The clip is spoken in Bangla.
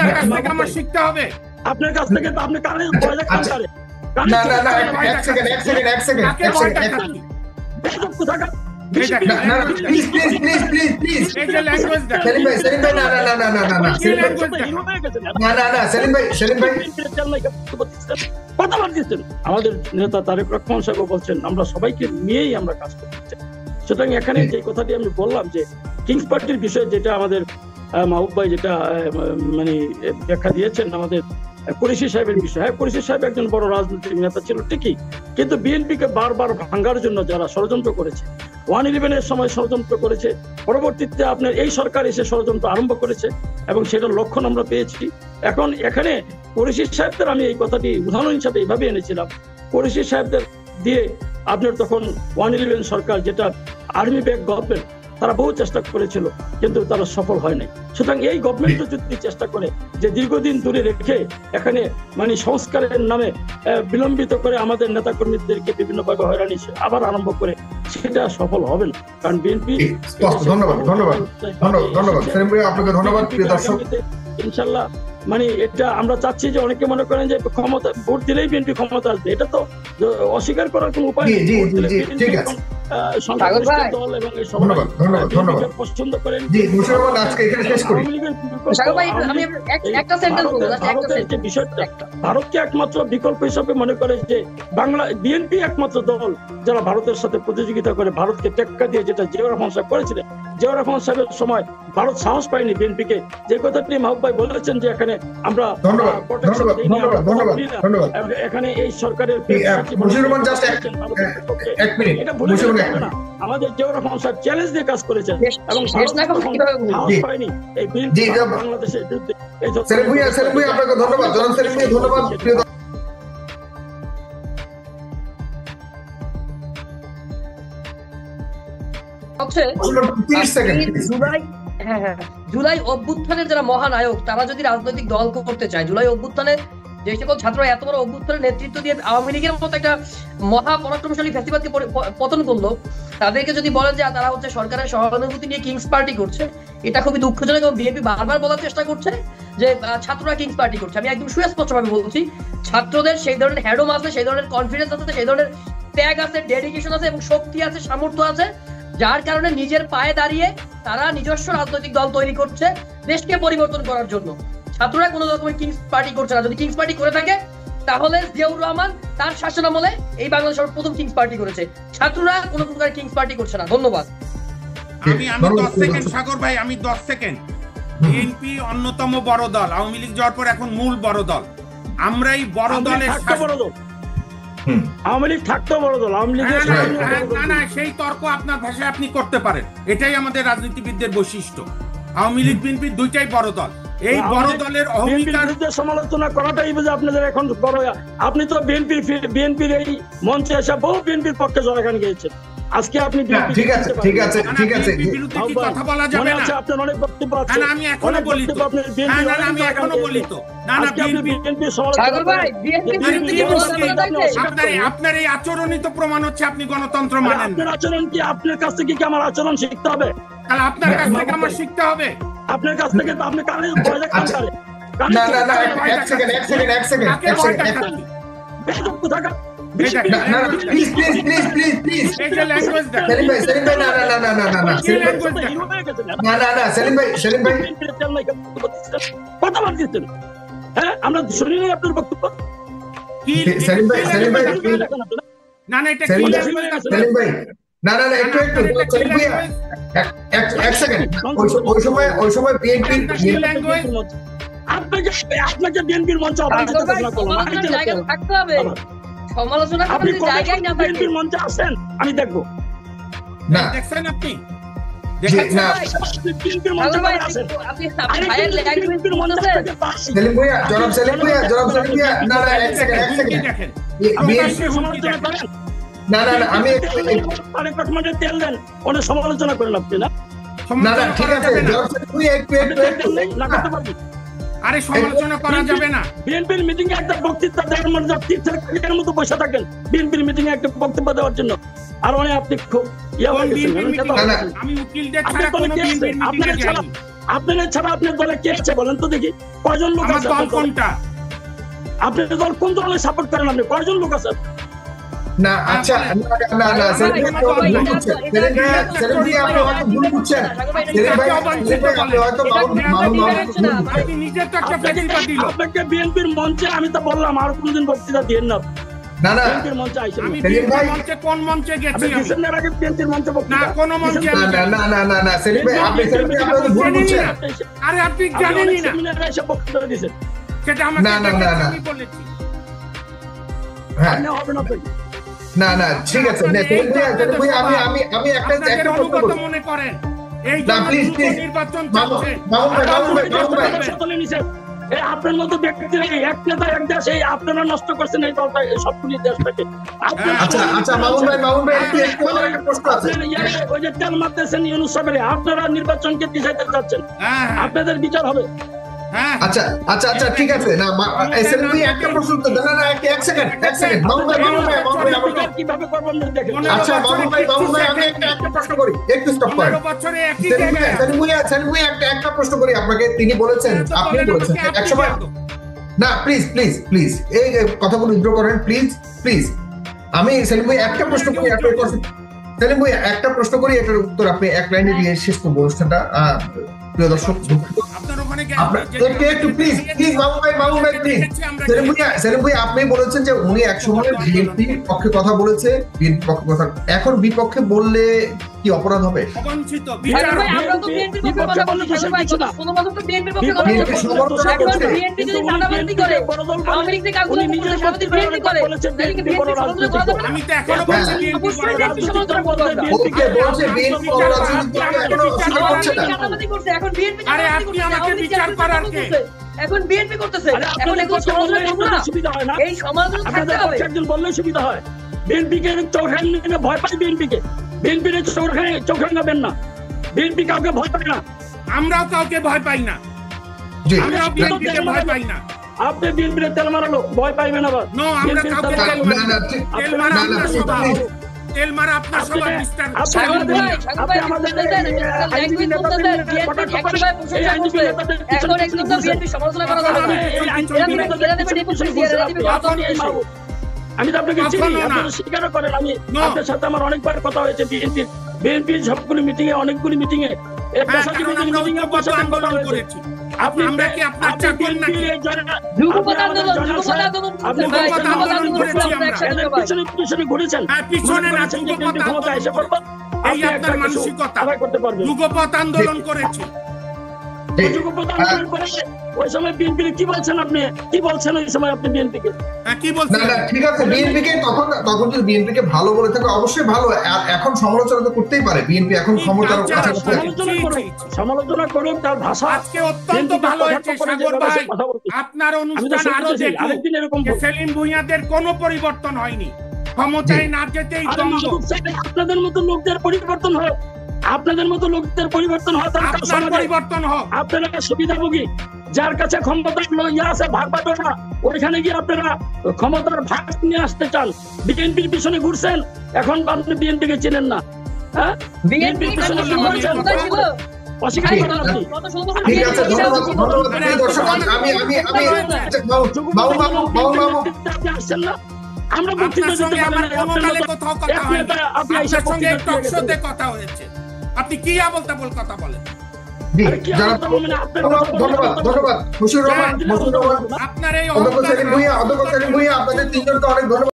আপনার কাছ থেকে আমার শিখতে হবে। আপনার কাছ থেকে তো আপনি কানে ভয় দেখান কারে। না না না এক সেকেন্ড কোথাকার প্লিজ এই যে ল্যাঙ্গুয়েজ দেখ, সেলিম ভাই না সেলিম ভাই কথা বলছেন। আমাদের নেতা তারেক রহমান সাহেব বলছেন আমরা সবাইকে নিয়েই আমরা কাজ করতে চাই। সুতরাং এখানে যে কথাটি আমি বললাম যে কিংস পার্টির বিষয়ে যেটা আমাদের মাহবুব ভাই যেটা মানে ব্যাখ্যা দিয়েছেন আমাদের কুরেশি সাহেবের বিষয়, হ্যাঁ কুরেশি সাহেব একজন বড় রাজনৈতিক নেতা ছিল ঠিকই, কিন্তু বিএনপিকে বারবার ভাঙার জন্য যারা ষড়যন্ত্র করেছে, 111-এর সময় ষড়যন্ত্র করেছে, পরবর্তীতে আপনার এই সরকার এসে ষড়যন্ত্র আরম্ভ করেছে এবং সেটার লক্ষণ আমরা পেয়েছি। এখন এখানে কুরেশি সাহেবদের আমি এই কথাটি উদাহরণ হিসাবে এইভাবে এনেছিলাম, কুরেশি সাহেবদের দিয়ে আপনার তখন 111 সরকার যেটা আর্মি ব্যাক গভর্নমেন্ট, তারা বহু চেষ্টা করেছিল কিন্তু তারা সফল হয় নাই। সুতরাং এই গভর্নমেন্টও যদি চেষ্টা করে যে দীর্ঘদিন দূরে রেখে এখানে মানে সংস্কারের নামে বিলম্বিত করে আমাদের নেতাকর্মীদেরকে বিভিন্নভাবে হয়রানি আবার আরম্ভ করে, সেটা সফল হবে না। কারণ বিএনপি ধন্যবাদ সেলিম ভাই, আপনাকে ধন্যবাদ। প্রিয় দর্শক, ইনশাল্লাহ মানে এটা আমরা চাচ্ছি যে অনেকে মনে করেন যে ক্ষমতা ভোট দিলেই বিএনপি ক্ষমতা আসবে, এটা তো অস্বীকার করার কোনো উপায় নেই। ঠিক আছে, দল এবং এই সবাই পছন্দ করেন। আজকে এখানে শেষ করি। ভারতকে একমাত্র বিকল্প হিসাবে মনে করে যে বাংলা বিএনপি একমাত্র দল যারা ভারতের সাথে প্রতিযোগিতা করে ভারতকে টেক্কা দিয়ে, যেটা জিয়াউর রহমান সাহেব করেছিলেন। জিয়াউর রহমান সাহেবের সময় ভারত সাহস পায়নি বিএনপিকে, যে কথাটি মাহবুব ভাই বলেছেন যে এখানে আমরা এখানে এই সরকারের আমাদের জিয়াউর রহমান সাহেব চ্যালেঞ্জ দিয়ে কাজ করেছেন এবং সাহস পায়নি এই বাংলাদেশের বিরুদ্ধে। আপনাকে ধন্যবাদ, ধন্যবাদ। জুলাই অভ্যুত্থানের যারা মহানায়ক তারা যদি রাজনৈতিক দল করতে চায়, জুলাই অভ্যুত্থানে যে সকল ছাত্র এত বড় অভ্যুত্থানের নেতৃত্ব দিয়ে আওয়ামী লীগের মতো একটা মহা পরাক্রমশালী ফ্যাসিবাদকে পতন করলো, তাদেরকে যদি বলেন যে তারা হচ্ছে সরকারের সহানুভূতি নিয়ে কিংস পার্টি করছে, এটা খুবই দুঃখজনক। এবং বিএনপি বারবার বলার চেষ্টা করছে যে ছাত্ররা কিংস পার্টি করছে। আমি একদম সুস্পষ্টভাবে বলছি, ছাত্রদের সেই ধরনের হ্যাডম আছে, সেই ধরনের কনফিডেন্স আছে, সেই ধরনের ত্যাগ আছে, ডেডিকেশন আছে এবং শক্তি আছে, সামর্থ্য আছে, যার কারণে নিজের পায়ে দাঁড়িয়ে তারা নিজস্ব রাজনৈতিক দল তৈরি করছে দেশকে পরিবর্তন করার জন্য। ছাত্ররা কোনো রকমের কিংস পার্টি করছে না। যদি কিংস পার্টি করে থাকে তাহলে জিয়াউর রহমান তার শাসনামলে এই বাংলাদেশের প্রথম কিংস পার্টি করেছে। ছাত্ররা কোনো প্রকার কিংস পার্টি করছে না। ধন্যবাদ। আমি 10 সেকেন্ড সাগর ভাই, আমি 10 সেকেন্ড। বিএনপি অন্যতম বড় দল, আওয়ামী লীগ যাওয়ার পর এখন মূল বড় দল। আমরাই বড় দলের আওয়ামী লীগ থাকতেও বড় দল, আওয়ামী লীগের না সেই তর্ক আপনার ভাষায় আপনি করতে পারেন, এটাই আমাদের রাজনীতিবিদদের বৈশিষ্ট্য। আওয়ামী লীগ বিএনপি দুইটাই বড় দল। এই বড় দলের অহংকার সমালোচনা করাটাই বুঝে আপনাদের এখন বড়। আপনি তো বিএনপির এই মঞ্চে এসে বহু বিএনপির পক্ষে জয়গান গিয়েছেন। আজকে আপনি ঠিক আছে কথা বলা যাবে না। আপনার অনেক বক্তব্য আছে, আমি এখনো বলি তো, আমি এখনো বলি তো, আপনার এই আচরণই তো প্রমাণ হচ্ছে আপনি গণতন্ত্র মানেন। আপনার আচরণ কি, আপনার কাছ থেকে কি আমার আচরণ শিখতে হবে? তাহলে আপনার কাছ থেকে আমার শিখতে হবে। আপনার কাছ থেকে তো আপনি কানে ভয় দেখান কারে। এক সেকেন্ড কথা বলছেন। হ্যাঁ, আমরা শুনি নাই আপনার বক্তব্য। আপনাকে বিএনপির মঞ্চে থাকতে হবে, সমালোচনা আপনি বিএনপির মঞ্চে আসেন, আমি দেখবো। না দেখছেন আপনি তেল দেন, অনেক সমালোচনা করেন আপনি। না ঠিক আছে, আরে সমালোচনা করা যাবে না। বিএনপির মিটিং এ একটা বক্তৃতা দেওয়ার মতো বসে থাকেন বিএনপির মিটিং এ একটা বক্তব্য দেওয়ার জন্য। আর মানে আপনি খুব আমি উকিলদের ছাড়া কোনো বিএনপির মিটিং এ যাইনি। আপনাদের ছাড়া আপনার দলে কে আছে বলেন তো দেখি, কয়জন লোক আমার আছে দল আপনার দলে? কোনটা? আপনার দল কোন দলে সাপোর্ট করেন আপনি, কয়জন লোক আছে? না আচ্ছা না সেলিম ভাই আপনি ভুল বুঝছেন। সেলিম ভাই আপনি হয়তো ভুল বুঝছেন। সেলিম ভাই আপনি হয়তো আপনি নিজের তো একটা ফেসিলিটি দিল। আপনাকে বিএনপির মঞ্চে আমি তো বললাম আর কোনদিন বক্তৃতা দিয়েন না, না বিএনপির মঞ্চে আইসেন আমি সেলিম ভাই মঞ্চে কোন মঞ্চে গেছি আপনি আমি? দিচ্ছেন না আগে বিএনপির মঞ্চে না বক্তৃতা? কোন মঞ্চে আমি যাইনি। না সেলিম ভাই আপনি ভুল বুঝছেন। আরে আপনি জানেনই না সেমিনারে এসে বক্তৃতা দিয়েছেন, সেটা আমাকে না। আমি বলেছি। হ্যাঁ আপনি হবে না তো। না ঠিক আছে সেলিম ভাই আমি একটা আপনাদের প্রশ্ন অনুগত করি। মনে করেন এই না, জন্য please, দ্রুত please. নির্বাচন মামুন চলছে। ভাই এই আপনার মতো ব্যক্তিরা এক নেতা এক দেশ, এই আপনারা নষ্ট করছেন এই দলটা, এই সবগুলি দেশটাকে। আচ্ছা মামুন ভাই একটু আমার একটা প্রশ্ন আছে। ওই যে তেল মারতেছেন ইউনূস সাহেবের, আপনারা নির্বাচনকে পিছাইতে যাচ্ছেন, হ্যাঁ আপনাদের বিচার হবে। হ্যাঁ আচ্ছা ঠিক আছে না সেলিম ভাই একটা প্রশ্ন তো না এক সেকেন্ড মামুন ভাই বিচার কিভাবে করবেন দেখেন। আচ্ছা মামুন ভাই আমি একটা প্রশ্ন করি, একটু স্টপ করেন। 15 বছরে একই সেলিম জায়গায় ভাই একটা প্রশ্ন করি আপনাকে। তিনি বলেছেন, আপনি বলেছেন একসময় না প্লিজ এই কথাগুলো উইথড্র করেন প্লিজ। আমি সেলিম ভাই একটা প্রশ্ন করি, সেলিম ভাই একটা প্রশ্ন করি, এটার উত্তর আপনি এক লাইনে দিয়ে শেষ করবো অনুষ্ঠানটা। প্রিয় দর্শক আপনার ওখানে একটু প্লিজ মামুন ভাই প্লিজ। সেলিম ভাই আপনি বলেছেন যে উনি একসময় বিএনপির পক্ষে কথা বলেছে, বিএনপির পক্ষে কথা, এখন বিপক্ষে বললে কি অপরাধ হবে? অবাঞ্ছিত সাগর বিচার ভাই, আমরা তো বিএনপির পক্ষে কথা বলছি, সাগর ভাই, গত 15 বছর তো বিএনপির পক্ষে কথা বিএনপি বলছি। সমর্থন এখন করছে। বিএনপি যদি চাঁদাবাজি করে, আওয়ামী লীগ থেকে আগুন করলে সারা দেশ বিএনপি করে, তাহলে কি বিএনপি সমালোচনা করা যাবে না? আমি তো এখনো বলছি বিএনপি অবশ্যই বিএনপি সমালোচনা করবো আমরা। ওকে বলছে বিএনপি কোনো রাজনীতি এখনো স্বীকার করছে না। চাঁদাবাজি করছে, এখন বিএনপি আরে চাঁদাবাজি আপনি করছে, আমাকে আওয়ামী লীগ বিচার করার কে? করছে, এখন বিএনপি করতেছে, এখন এগুলো সমালোচনা করবো না? সুবিধা হয় না, এই সমালোচনা থাকতে আপনাদের হবে। একজন বললে সুবিধা হয়। বিএনপিকে চোখে ভয় পায়, বিএনপির চোখে নেবেন না, বিএনপি কাউকে ভয় পায় না। আমরাও কাউকে ভয় পাই না, জি আমরাও বিএনপিকে ভয় পাই না। আপনি বিএনপির তেল মারালো ভয় পাইবেন আবার। নো, আমরা কাউকে তেল মারি না। তেল মারা না, আপনার স্বভাব, please. তেল মারা আপনার স্বভাব মিস্টার। সাগর ভাই, ল্যাঙ্গুয়েজ বলতে দেন, বিএনপি একসময় প্রশংসা করছে, এখন একদম তো বিএনপি সমালোচনা করা যাবে না। আমি তো আপনাকে চিনি, কখনো না। আপনারা স্বীকারও করেন। আমি No. আপনার সাথে আমার অনেকবার কথা হয়েছে বিএনপির সবগুলি মিটিং এ, অনেকগুলি মিটিং এ, হ্যাঁ, কারণ আমরা ঐক্যবদ্ধ আন্দোলন করেছি। আমরা কি আপনার চাকর নাকি? যুগপৎ আন্দোলন পিছনে ঘুরেছেন, হ্যাঁ, পিছনে না, যুগপৎ ক্ষমতা এসে আন্দোলন পড়বো, এই আপনার মানসিকতা। আদায় করতে পারবেন। যুগপৎ আন্দোলন করেছি। যুগপৎ আন্দোলন করে ওই সময় বিএনপি কি বলছেন, আপনি কি বলছেন ওই সময় আপনি বিএনপিকে? হ্যাঁ, কি বলছেন? না ঠিক আছে, বিএনপিকে তখন যদি বিএনপিকে ভালো বলে থাকে অবশ্যই ভালো। আর এখন সমালোচনা তো করতেই পারে, বিএনপি এখন ক্ষমতার কাছাকাছি। সমালোচনা করুন, তার ভাষা আজকে অত্যন্ত ভালো হয়েছে সাগর ভাই, আপনার অনুষ্ঠান আরো আরেকদিন এরকম দেখি। সেলিম ভুঁইয়াদের কোনো পরিবর্তন হয়নি, ক্ষমতায় না যেতেই দ্বন্দ্ব। আপনাদের মতো লোকদের পরিবর্তন হয়, আপনাদের মতো লোকদের পরিবর্তন হয়, তার আপনার সমাজে পরিবর্তন হোক। আপনারা সুবিধাভোগী, যার কাছে ক্ষমতা আছে ভাগ বাটোয়ারা, ওইখানে গিয়ে আপনারা ক্ষমতার ভাগ নিয়ে আসতে চান। বিএনপির পিছনে ঘুরছেন, এখন আপনি বিএনপিকে চেনেন না। হ্যাঁ, বিএনপি অস্বীকার করেন আপনি। ঠিক আছে, ধন্যবাদ প্রিয় দর্শক। আমি আপনি আসছেন না, আমরা আপনার বক্তৃতা দিতে সঙ্গে পারি আমার না, কোনো আপনার কালে মতো কোথাও কথা এক হয়নি। নেতা আপনি আপনার আইসা সঙ্গে বক্তৃতা টক দিয়ে শোতে গেছেন। কথা হয়েছে, আপনি কি আবল তাবল কথা বলেন? আরে কি আবল তাবল মানে আপনার ধন্যবাদ মুশিউর রহমান, আপনার এই অধ্যক্ষ সেলিম ভুঁইয়া, আপনাদের তিনজনকে অনেক ধন্যবাদ।